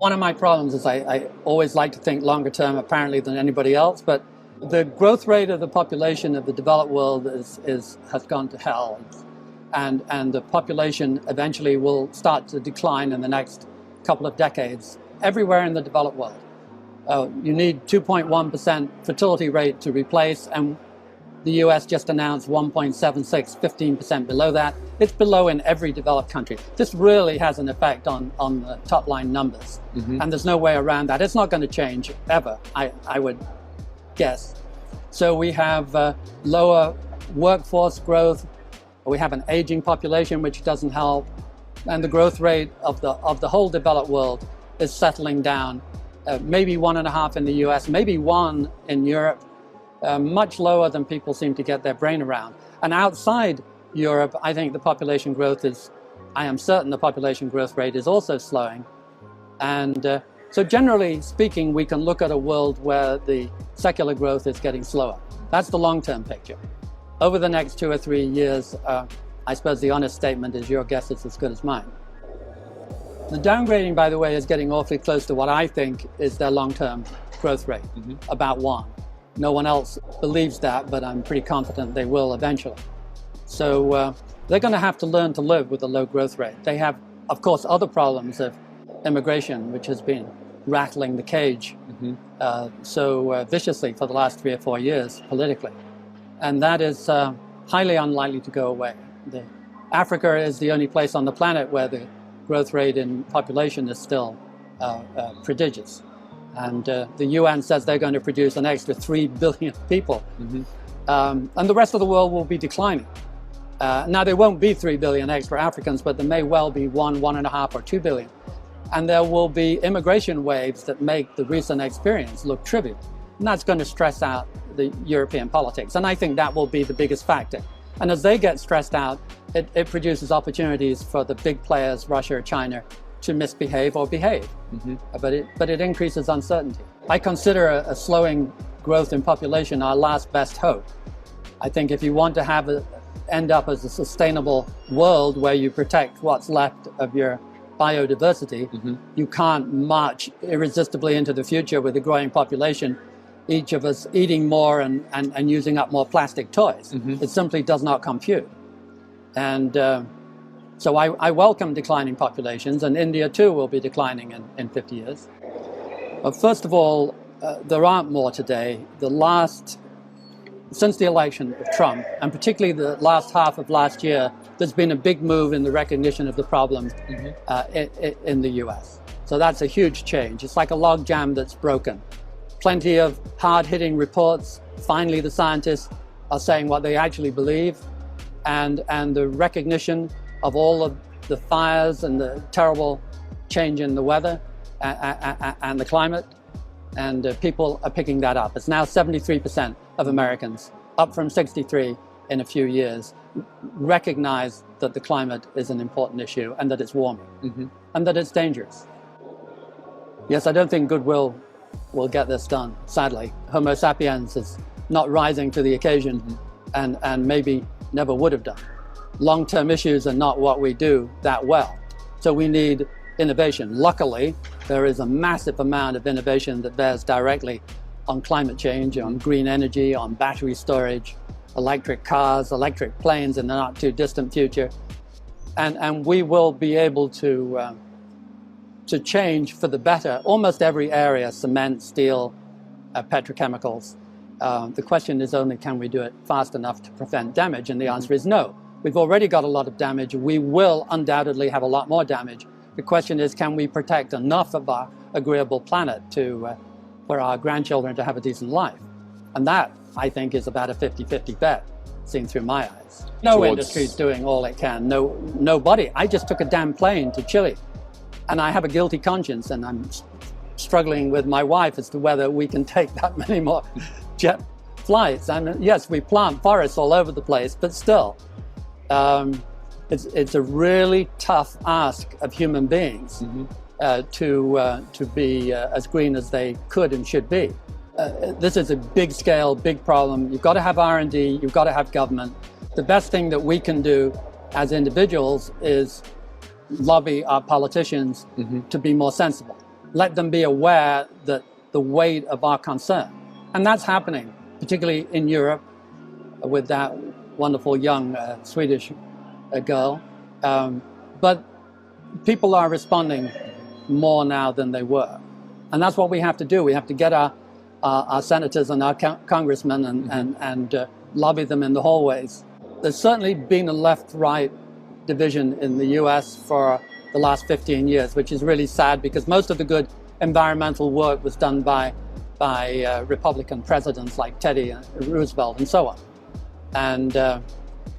One of my problems is I always like to think longer term, apparently, than anybody else, but the growth rate of the population of the developed world has gone to hell. And the population eventually will start to decline in the next couple of decades everywhere in the developed world. You need 2.1% fertility rate to replace, and the US just announced 1.76, 15% below that. It's below in every developed country. This really has an effect on the top line numbers. And there's no way around that. It's not going to change ever, I would guess. So we have lower workforce growth. We have an aging population, which doesn't help. And the growth rate of the whole developed world is settling down. Maybe 1.5 in the US, maybe 1 in Europe. Much lower than people seem to get their brain around. And outside Europe, I think the population growth I am certain the population growth rate is also slowing. And so generally speaking, we can look at a world where the secular growth is getting slower. That's the long-term picture. Over the next 2 or 3 years, I suppose the honest statement is your guess is as good as mine. The downgrading, by the way, is getting awfully close to what I think is their long-term growth rate, about 1. No one else believes that, but I'm pretty confident they will eventually. So they're going to have to learn to live with a low growth rate. They have, of course, other problems of immigration, which has been rattling the cage so viciously for the last 3 or 4 years politically. And that is highly unlikely to go away. Africa is the only place on the planet where the growth rate in population is still prodigious. And the UN says they're going to produce an extra 3 billion people. And the rest of the world will be declining. Now, there won't be 3 billion extra Africans, but there may well be 1, 1.5, or 2 billion. And there will be immigration waves that make the recent experience look trivial. And that's going to stress out the European politics. And I think that will be the biggest factor. And as they get stressed out, it produces opportunities for the big players, Russia or China, to misbehave or behave. But it increases uncertainty. I consider a slowing growth in population our last best hope. I think if you want to end up as a sustainable world where you protect what's left of your biodiversity, you can't march irresistibly into the future with a growing population, each of us eating more and using up more plastic toys. It simply does not compute. And so I welcome declining populations, and India too will be declining in 50 years. But first of all, there aren't more today. Since the election of Trump, and particularly the last half of last year, there's been a big move in the recognition of the problem in the US. So that's a huge change. It's like a log jam that's broken. Plenty of hard-hitting reports. Finally, the scientists are saying what they actually believe, and the recognition of all of the fires and the terrible change in the weather and the climate, and people are picking that up. It's now 73% of Americans, up from 63 in a few years, recognize that the climate is an important issue and that it's warming and that it's dangerous. Yes, I don't think goodwill will get this done, sadly. Homo sapiens is not rising to the occasion and maybe never would have done. Long-term issues are not what we do that well. So we need innovation. Luckily, there is a massive amount of innovation that bears directly on climate change, on green energy, on battery storage, electric cars, electric planes in the not too distant future. And we will be able to change for the better almost every area: cement, steel, petrochemicals. The question is only, can we do it fast enough to prevent damage? And the answer is no. We've already got a lot of damage. We will undoubtedly have a lot more damage. The question is, can we protect enough of our agreeable planet for our grandchildren to have a decent life? And that, I think, is about a 50-50 bet, seen through my eyes. No industry is doing all it can. Nobody. I just took a damn plane to Chile, and I have a guilty conscience, and I'm struggling with my wife as to whether we can take that many more jet flights. And yes, we plant forests all over the place, but still, it's a really tough ask of human beings to be as green as they could and should be. This is a big scale, big problem. You've got to have R&D, you've got to have government. The best thing that we can do as individuals is lobby our politicians to be more sensible. let them be aware that the weight of our concern. And that's happening, particularly in Europe, with that wonderful young Swedish girl. But people are responding more now than they were. And that's what we have to do. We have to get our senators and our congressmen and lobby them in the hallways. There's certainly been a left-right division in the US for the last 15 years, which is really sad because most of the good environmental work was done by Republican presidents like Teddy Roosevelt and so on. And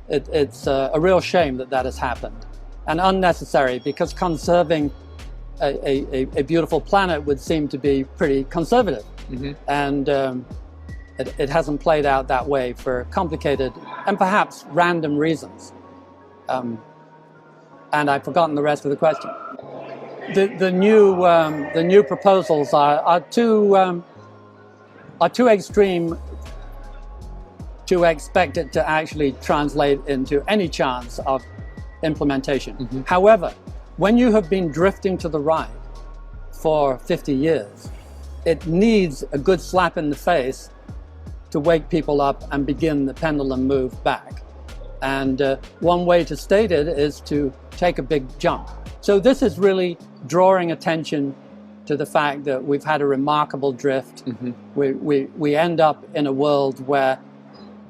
it's a real shame that has happened, and unnecessary, because conserving a beautiful planet would seem to be pretty conservative. And it hasn't played out that way for complicated and perhaps random reasons. And I've forgotten the rest of the question. The new proposals are too extreme to expect it to actually translate into any chance of implementation. However, when you have been drifting to the right for 50 years, it needs a good slap in the face to wake people up and begin the pendulum move back. And one way to state it is to take a big jump. So this is really drawing attention to the fact that we've had a remarkable drift. We end up in a world where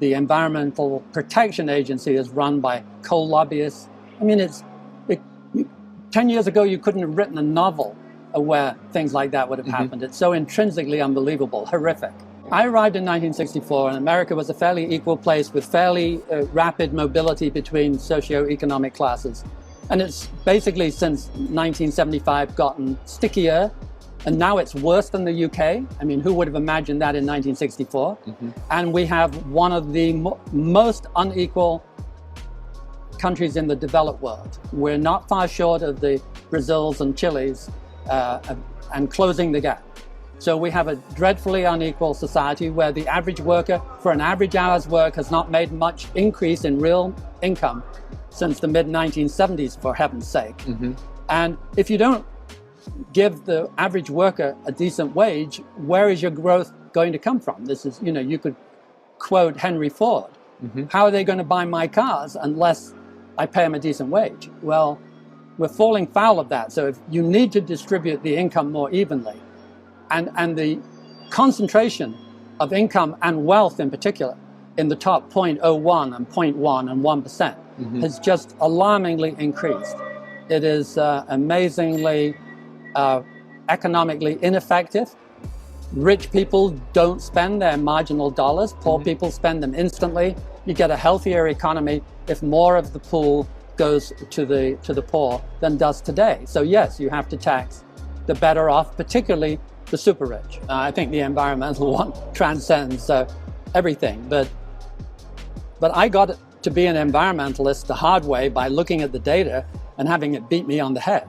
the Environmental Protection Agency is run by coal lobbyists. I mean, 10 years ago, you couldn't have written a novel where things like that would have happened. It's so intrinsically unbelievable, horrific. I arrived in 1964, and America was a fairly equal place with fairly rapid mobility between socioeconomic classes. And it's basically since 1975 gotten stickier, and now it's worse than the UK. I mean, who would have imagined that in 1964? And we have one of the most unequal countries in the developed world. We're not far short of the Brazils and Chiles and closing the gap. So we have a dreadfully unequal society where the average worker for an average hour's work has not made much increase in real income since the mid-1970s, for heaven's sake. And if you don't give the average worker a decent wage, where is your growth going to come from? This is, you could quote Henry Ford. How are they going to buy my cars unless I pay them a decent wage? Well, we're falling foul of that. So if you need to distribute the income more evenly, and the concentration of income and wealth in particular in the top 0.01 and 0.1 and 1% has just alarmingly increased. It is amazingly economically ineffective. Rich people don't spend their marginal dollars. Poor people spend them instantly. You get a healthier economy if more of the pool goes to the poor than does today. So yes, you have to tax the better off, particularly the super rich. I think the environmental one transcends everything. But I got to be an environmentalist the hard way by looking at the data and having it beat me on the head.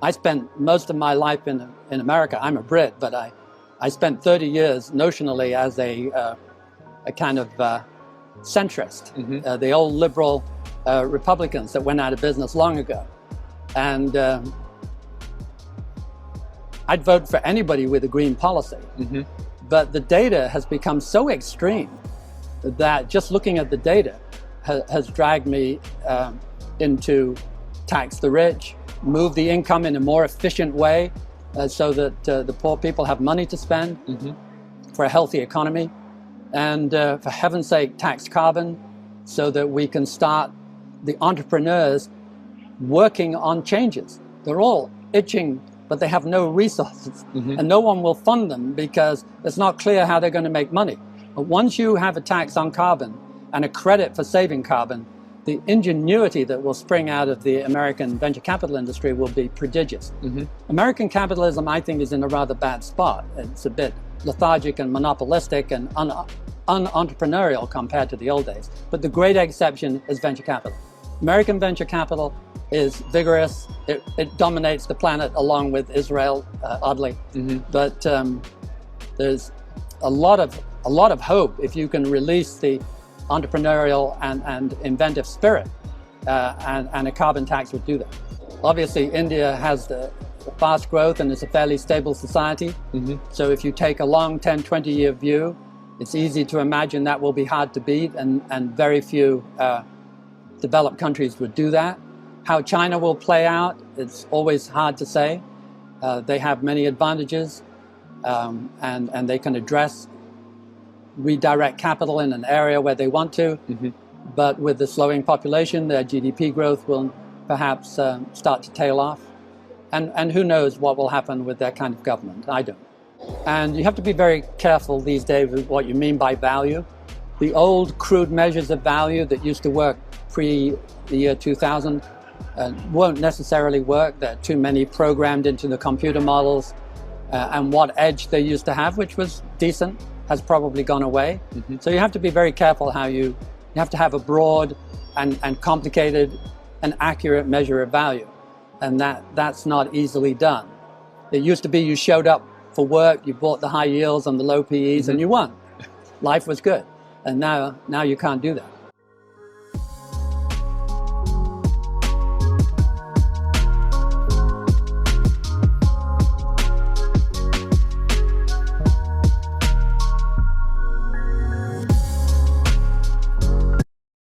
I spent most of my life in America. I'm a Brit, but I spent 30 years notionally as a kind of centrist, the old liberal Republicans that went out of business long ago. And I'd vote for anybody with a green policy. But the data has become so extreme that just looking at the data has dragged me into tax the rich, move the income in a more efficient way so that the poor people have money to spend for a healthy economy, and for heaven's sake, tax carbon so that we can start the entrepreneurs working on changes. They're all itching, but they have no resources, and no one will fund them because it's not clear how they're going to make money. But once you have a tax on carbon and a credit for saving carbon, the ingenuity that will spring out of the American venture capital industry will be prodigious. American capitalism, I think, is in a rather bad spot. It's a bit lethargic and monopolistic and unentrepreneurial compared to the old days. But the great exception is venture capital. American venture capital is vigorous. It dominates the planet along with Israel, oddly. But there's a lot of hope if you can release the entrepreneurial and inventive spirit, and a carbon tax would do that. Obviously, India has fast growth and it's a fairly stable society. So if you take a long 10, 20-year view, it's easy to imagine that will be hard to beat, and very few developed countries would do that. How China will play out, it's always hard to say. They have many advantages, and they can redirect capital in an area where they want to. But with the slowing population, their GDP growth will perhaps start to tail off. And who knows what will happen with that kind of government? I don't. And you have to be very careful these days with what you mean by value. The old crude measures of value that used to work pre the year 2000 won't necessarily work. There are too many programmed into the computer models, and what edge they used to have, which was decent, has probably gone away. So you have to be very careful how you have to have a broad and complicated and accurate measure of value, and that's not easily done. It used to be you showed up for work, you bought the high yields and the low PEs, and you won. Life was good. And now you can't do that.